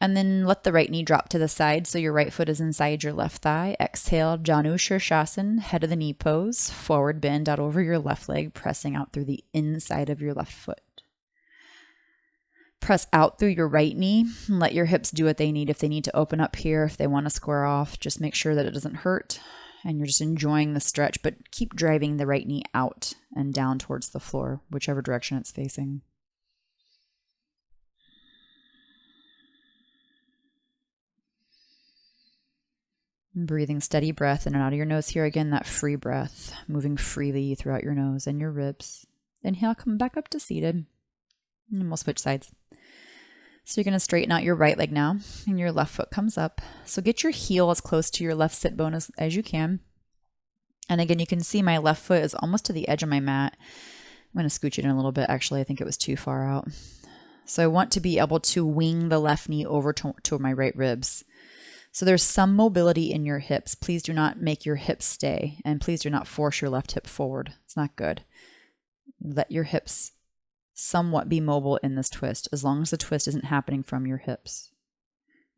And then let the right knee drop to the side so your right foot is inside your left thigh. Exhale, Janu Shirshasana, head of the knee pose. Forward bend out over your left leg, pressing out through the inside of your left foot. Press out through your right knee and let your hips do what they need. If they need to open up here, if they want to square off, just make sure that it doesn't hurt and you're just enjoying the stretch, but keep driving the right knee out and down towards the floor, whichever direction it's facing. Breathing steady breath in and out of your nose here. Again, that free breath, moving freely throughout your nose and your ribs. Inhale, come back up to seated. And we'll switch sides. So you're going to straighten out your right leg now, and your left foot comes up. So get your heel as close to your left sit bone as you can. And again, you can see my left foot is almost to the edge of my mat. I'm going to scooch it in a little bit. Actually, I think it was too far out. So I want to be able to wing the left knee over to my right ribs. So there's some mobility in your hips. Please do not make your hips stay, and please do not force your left hip forward. It's not good. Let your hips somewhat be mobile in this twist, as long as the twist isn't happening from your hips.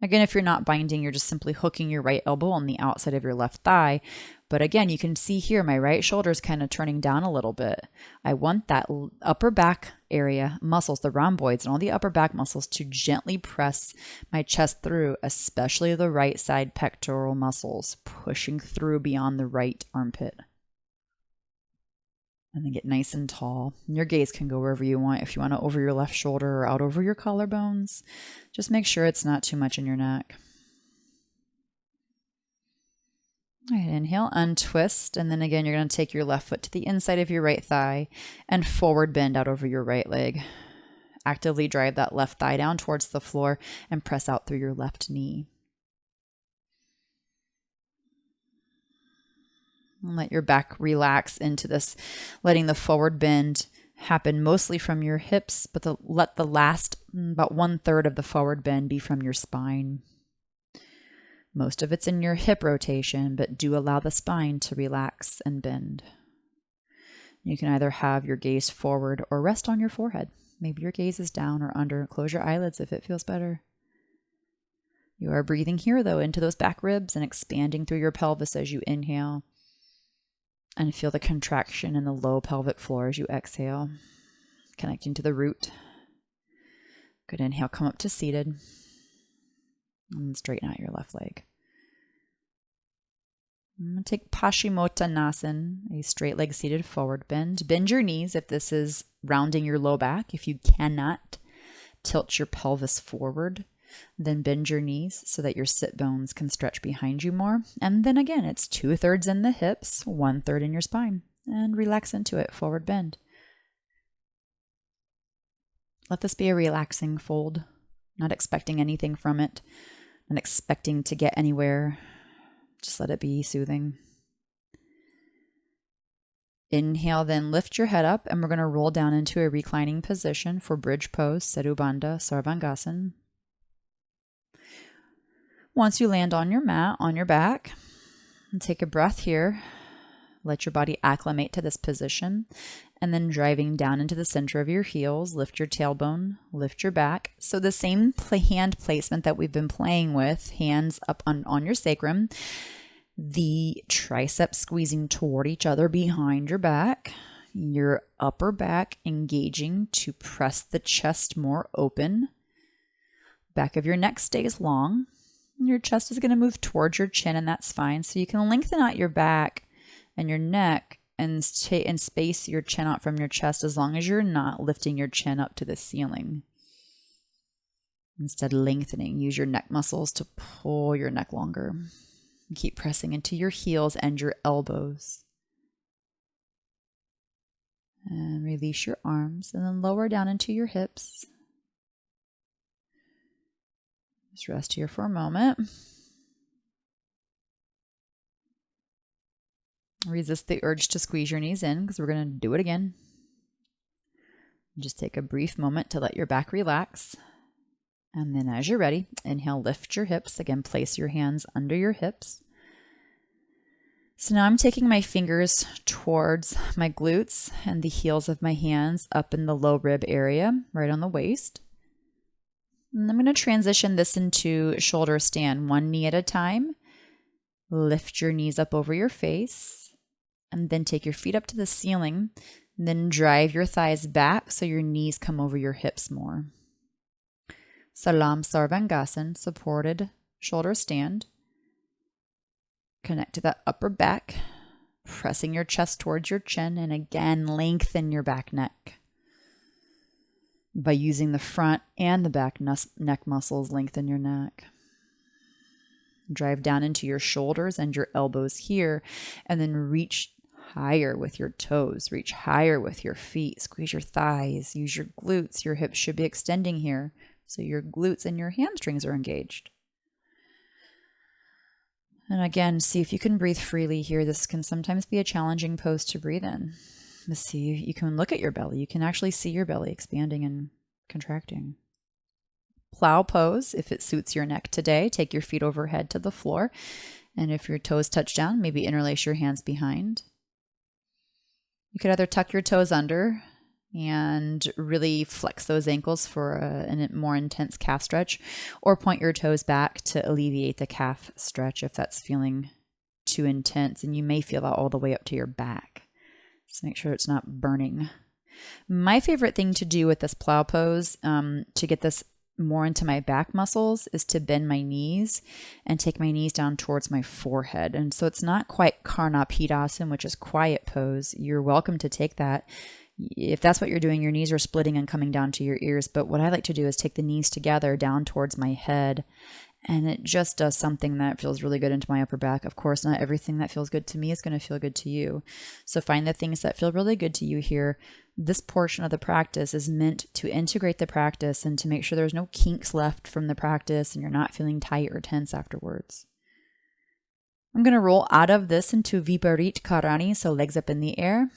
Again, if you're not binding, you're just simply hooking your right elbow on the outside of your left thigh. But again, you can see here my right shoulder is kind of turning down a little bit. I want that upper back area muscles, the rhomboids and all the upper back muscles, to gently press my chest through, especially the right side pectoral muscles, pushing through beyond the right armpit. And then get nice and tall. And your gaze can go wherever you want. If you want to over your left shoulder or out over your collarbones, just make sure it's not too much in your neck. All right, inhale, untwist. And then again, you're going to take your left foot to the inside of your right thigh and forward bend out over your right leg. Actively drive that left thigh down towards the floor and press out through your left knee. And let your back relax into this, letting the forward bend happen mostly from your hips, but let the last about 1/3 of the forward bend be from your spine. Most of it's in your hip rotation, but do allow the spine to relax and bend. You can either have your gaze forward or rest on your forehead. Maybe your gaze is down or under. Close your eyelids if it feels better. You are breathing here, though, into those back ribs and expanding through your pelvis as you inhale. And feel the contraction in the low pelvic floor as you exhale, connecting to the root. Good inhale, come up to seated. And straighten out your left leg. I'm going to take Paschimottanasana, a straight leg seated forward bend. Bend your knees if this is rounding your low back. If you cannot, tilt your pelvis forward. Then bend your knees so that your sit bones can stretch behind you more. And then again, it's 2/3 in the hips, 1/3 in your spine. And relax into it, forward bend. Let this be a relaxing fold, not expecting anything from it, not expecting to get anywhere. Just let it be soothing. Inhale, then lift your head up, and we're going to roll down into a reclining position for bridge pose, Serubandha Sarvangasana. Once you land on your mat, on your back, and take a breath here, let your body acclimate to this position, and then driving down into the center of your heels, lift your tailbone, lift your back. So the same hand placement that we've been playing with, hands up on your sacrum, the triceps squeezing toward each other behind your back, your upper back engaging to press the chest more open. Back of your neck stays long. Your chest is going to move towards your chin, and that's fine. So you can lengthen out your back and your neck and space your chin out from your chest, as long as you're not lifting your chin up to the ceiling. Instead, lengthening. Use your neck muscles to pull your neck longer. Keep pressing into your heels and your elbows. And release your arms, and then lower down into your hips. Just rest here for a moment. Resist the urge to squeeze your knees in, because we're going to do it again. Just take a brief moment to let your back relax. And then as you're ready, inhale, lift your hips. Again, place your hands under your hips. So now I'm taking my fingers towards my glutes and the heels of my hands up in the low rib area, right on the waist. And I'm going to transition this into shoulder stand, one knee at a time. Lift your knees up over your face, and then take your feet up to the ceiling. And then drive your thighs back so your knees come over your hips more. Salam Sarvangasana, supported shoulder stand. Connect to that upper back, pressing your chest towards your chin, and again, lengthen your back neck. By using the front and the back neck muscles, lengthen your neck. Drive down into your shoulders and your elbows here, and then reach higher with your toes. Reach higher with your feet. Squeeze your thighs. Use your glutes. Your hips should be extending here, so your glutes and your hamstrings are engaged. And again, see if you can breathe freely here. This can sometimes be a challenging pose to breathe in. Let's see, you can look at your belly. You can actually see your belly expanding and contracting. Plow pose, if it suits your neck today. Take your feet overhead to the floor. And if your toes touch down, maybe interlace your hands behind. You could either tuck your toes under and really flex those ankles for a more intense calf stretch, or point your toes back to alleviate the calf stretch if that's feeling too intense. And you may feel that all the way up to your back. So make sure it's not burning. My favorite thing to do with this plow pose to get this more into my back muscles is to bend my knees and take my knees down towards my forehead. And so it's not quite Karnapidasana, which is quiet pose. You're welcome to take that. If that's what you're doing, your knees are splitting and coming down to your ears. But what I like to do is take the knees together down towards my head. And it just does something that feels really good into my upper back. Of course, not everything that feels good to me is going to feel good to you. So find the things that feel really good to you here. This portion of the practice is meant to integrate the practice and to make sure there's no kinks left from the practice and you're not feeling tight or tense afterwards. I'm going to roll out of this into Viparit Karani, so legs up in the air,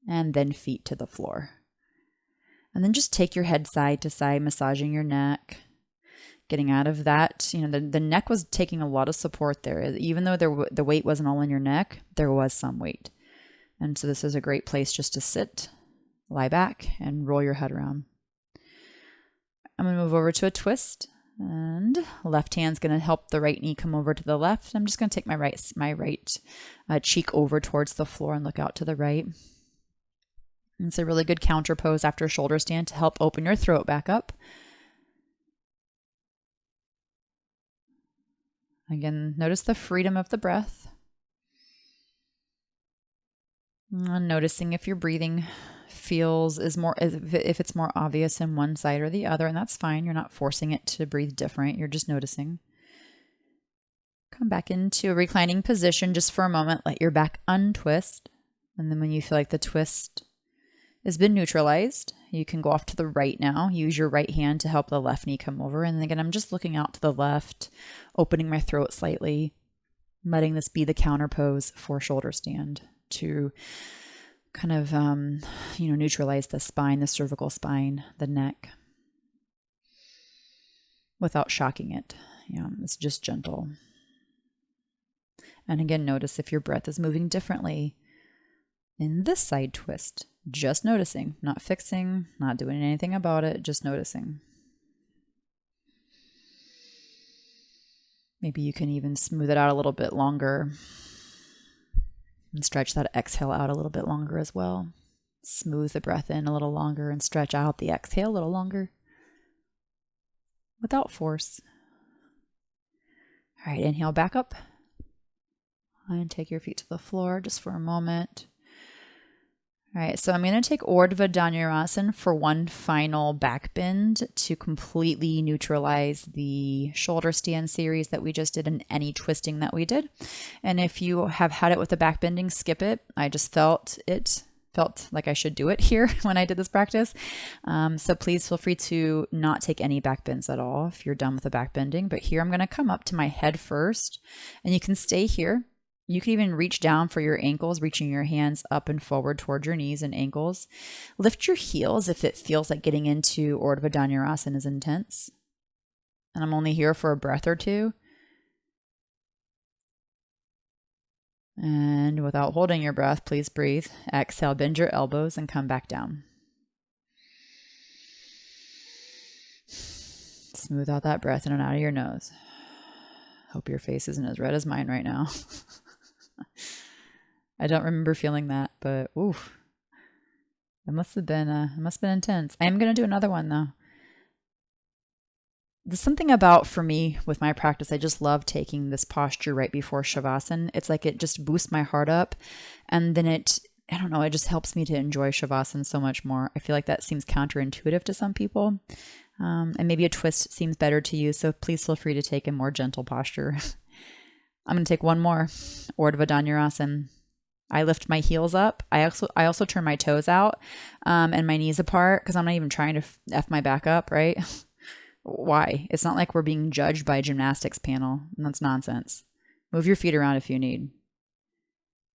and then feet to the floor. And then just take your head side to side, massaging your neck. Getting out of that, the neck was taking a lot of support there. Even though the weight wasn't all in your neck, there was some weight. And so this is a great place just to sit, lie back, and roll your head around. I'm going to move over to a twist, and left hand's going to help the right knee come over to the left. I'm just going to take my right cheek over towards the floor and look out to the right. And it's a really good counter pose after a shoulder stand to help open your throat back up. Again, notice the freedom of the breath. And noticing if your breathing if it's more obvious in one side or the other, and that's fine. You're not forcing it to breathe different. You're just noticing. Come back into a reclining position just for a moment. Let your back untwist. And then when you feel like the twist has been neutralized, you can go off to the right now. Use your right hand to help the left knee come over. And again, I'm just looking out to the left, opening my throat slightly, letting this be the counter pose for shoulder stand to kind of, neutralize the spine, the cervical spine, the neck, without shocking it. It's just gentle. And again, notice if your breath is moving differently in this side twist. Just noticing, not fixing, not doing anything about it, just noticing. Maybe you can even smooth it out a little bit longer and stretch that exhale out a little bit longer as well. Smooth the breath in a little longer and stretch out the exhale a little longer without force. All right, inhale back up and take your feet to the floor just for a moment. All right, so I'm going to take Urdhva Dhanurasana for one final back bend to completely neutralize the shoulder stand series that we just did and any twisting that we did. And if you have had it with the back bending, skip it. I just felt like I should do it here when I did this practice. So please feel free to not take any back bends at all if you're done with the back bending. But here I'm going to come up to my head first, and you can stay here. You can even reach down for your ankles, reaching your hands up and forward towards your knees and ankles. Lift your heels if it feels like getting into Urdhva Dhanurasana is intense. And I'm only here for a breath or two. And without holding your breath, please breathe. Exhale, bend your elbows and come back down. Smooth out that breath in and out of your nose. Hope your face isn't as red as mine right now. I don't remember feeling that, but oof. It must have been intense. I am going to do another one though. There's something about, for me, with my practice, I just love taking this posture right before Shavasana. It's like it just boosts my heart up, and then it just helps me to enjoy Shavasana so much more. I feel like that seems counterintuitive to some people, and maybe a twist seems better to you, so please feel free to take a more gentle posture. I'm going to take one more, Urdhva Dhanurasana. I lift my heels up. I also turn my toes out and my knees apart because I'm not even trying to F my back up, right? Why? It's not like we're being judged by a gymnastics panel. And that's nonsense. Move your feet around if you need.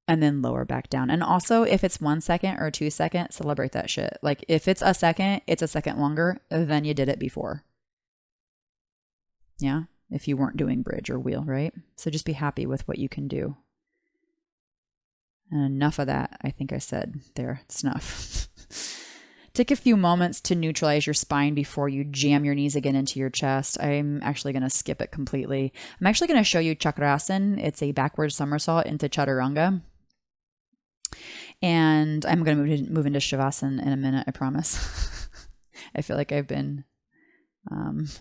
And then lower back down. And also, if it's 1 second or 2 seconds, celebrate that shit. Like if it's a second longer than you did it before. Yeah. If you weren't doing bridge or wheel, right? So just be happy with what you can do. And enough of that. I think I said there. It's enough. Take a few moments to neutralize your spine before you jam your knees again into your chest. I'm actually going to skip it completely. I'm actually going to show you chakrasana. It's a backward somersault into chaturanga. And I'm going to move into savasana in a minute, I promise. I feel like I've been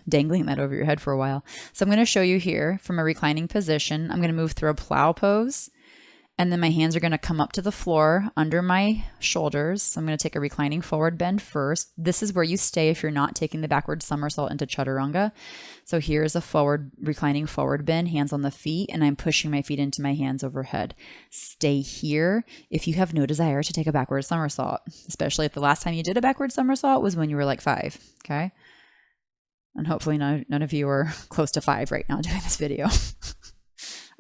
dangling that over your head for a while. So I'm going to show you here from a reclining position. I'm going to move through a plow pose. And then my hands are going to come up to the floor under my shoulders. So I'm going to take a reclining forward bend first. This is where you stay if you're not taking the backward somersault into chaturanga. So here's a reclining forward bend, hands on the feet, and I'm pushing my feet into my hands overhead. Stay here if you have no desire to take a backward somersault, especially if the last time you did a backward somersault was when you were like 5, okay? And hopefully none of you are close to 5 right now doing this video.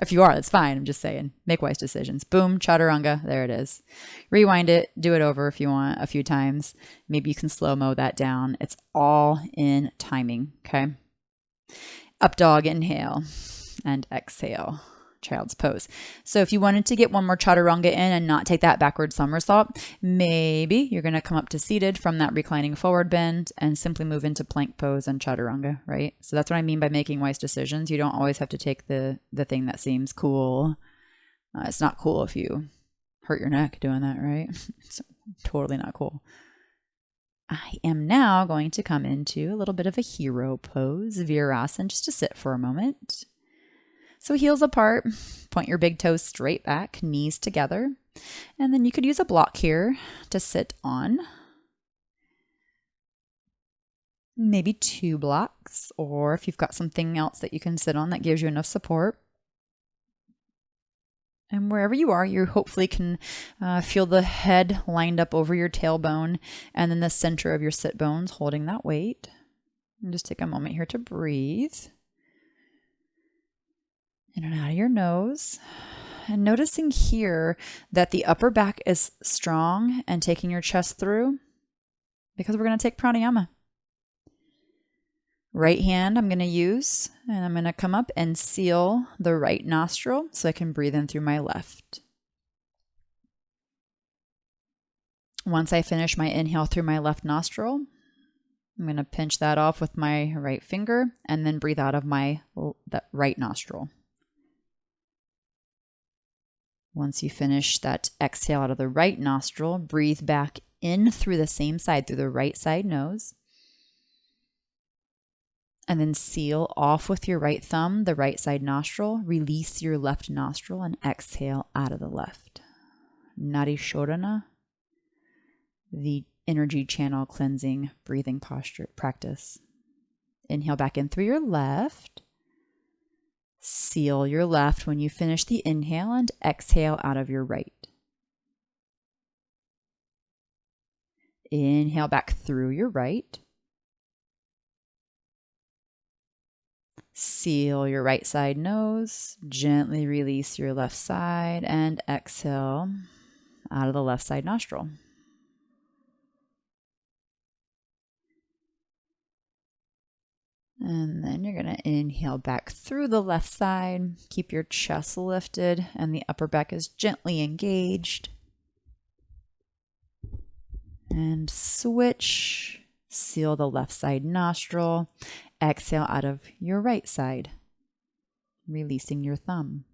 If you are, that's fine. I'm just saying, make wise decisions. Boom, chaturanga, there it is. Rewind it, do it over if you want a few times. Maybe you can slow-mo that down. It's all in timing, okay? Up dog, inhale, and exhale, child's pose. So if you wanted to get one more chaturanga in and not take that backward somersault, maybe you're going to come up to seated from that reclining forward bend and simply move into plank pose and chaturanga, right? So that's what I mean by making wise decisions. You don't always have to take the thing that seems cool. It's not cool if you hurt your neck doing that, right? It's totally not cool. I am now going to come into a little bit of a hero pose, virasana, just to sit for a moment. So heels apart, point your big toes straight back, knees together. And then you could use a block here to sit on. Maybe 2 blocks, or if you've got something else that you can sit on that gives you enough support. And wherever you are, you hopefully can feel the head lined up over your tailbone and then the center of your sit bones holding that weight. And just take a moment here to breathe. In and out of your nose. And noticing here that the upper back is strong and taking your chest through because we're going to take pranayama. Right hand I'm going to use, and I'm going to come up and seal the right nostril so I can breathe in through my left. Once I finish my inhale through my left nostril, I'm going to pinch that off with my right finger and then breathe out of that right nostril. Once you finish that exhale out of the right nostril, breathe back in through the same side, through the right side nose. And then seal off with your right thumb, the right side nostril. Release your left nostril and exhale out of the left. Nadi Shodana, the energy channel cleansing breathing posture practice. Inhale back in through your left. Seal your left when you finish the inhale and exhale out of your right. Inhale back through your right. Seal your right side nose. Gently release your left side and exhale out of the left side nostril. And then you're going to inhale back through the left side. Keep your chest lifted and the upper back is gently engaged. And switch. Seal the left side nostril. Exhale out of your right side, releasing your thumb.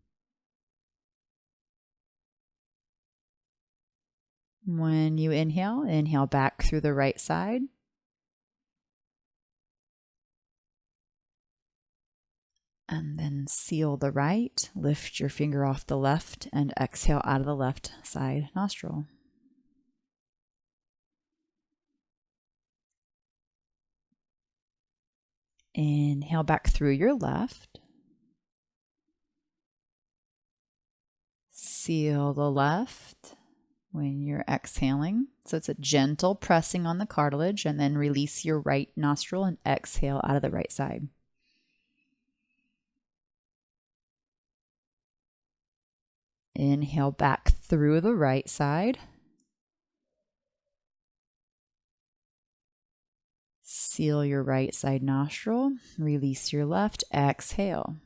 When you inhale, inhale back through the right side. And then seal the right, lift your finger off the left, and exhale out of the left side nostril. Inhale back through your left. seal the left when you're exhaling. So it's a gentle pressing on the cartilage, and then release your right nostril and exhale out of the right side. Inhale back through the right side. Seal your right side nostril. Release your left. Exhale.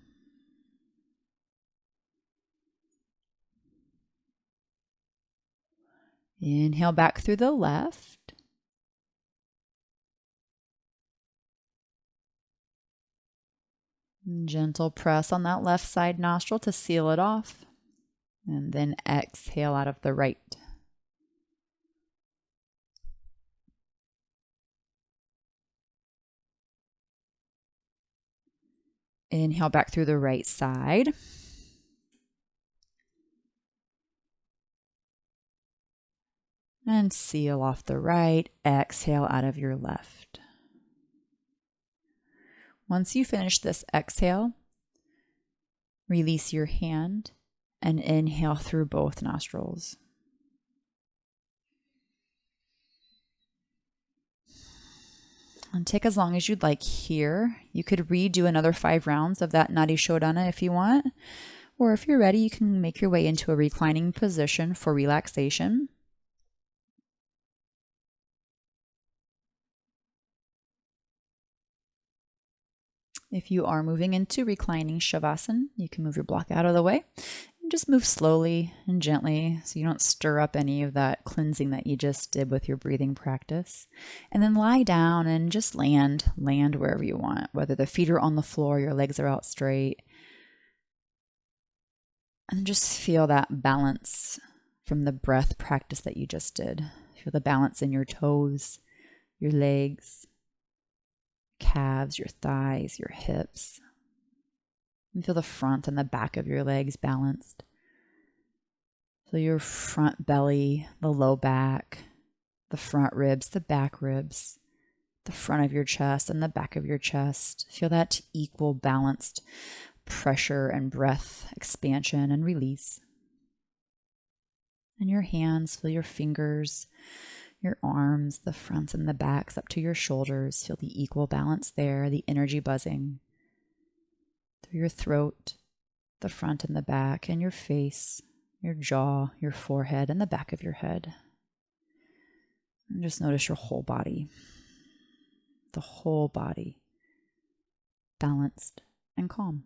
Inhale back through the left. Gentle press on that left side nostril to seal it off. And then exhale out of the right. Inhale back through the right side. And seal off the right. Exhale out of your left. Once you finish this exhale, release your hand and inhale through both nostrils. And take as long as you'd like here. You could redo another 5 rounds of that Nadi Shodana if you want. Or if you're ready, you can make your way into a reclining position for relaxation. If you are moving into reclining shavasana, you can move your block out of the way and just move slowly and gently so you don't stir up any of that cleansing that you just did with your breathing practice. And then lie down and just land wherever you want, whether the feet are on the floor, your legs are out straight. And just feel that balance from the breath practice that you just did. Feel the balance in your toes, your legs, calves, your thighs, your hips. And feel the front and the back of your legs balanced. Feel your front belly, the low back, the front ribs, the back ribs, the front of your chest and the back of your chest. Feel that equal balanced pressure and breath expansion and release. And your hands, feel your fingers, your arms, the fronts and the backs up to your shoulders. Feel the equal balance there, the energy buzzing through your throat, the front and the back, and your face, your jaw, your forehead, and the back of your head. And just notice your whole body, the whole body, balanced and calm.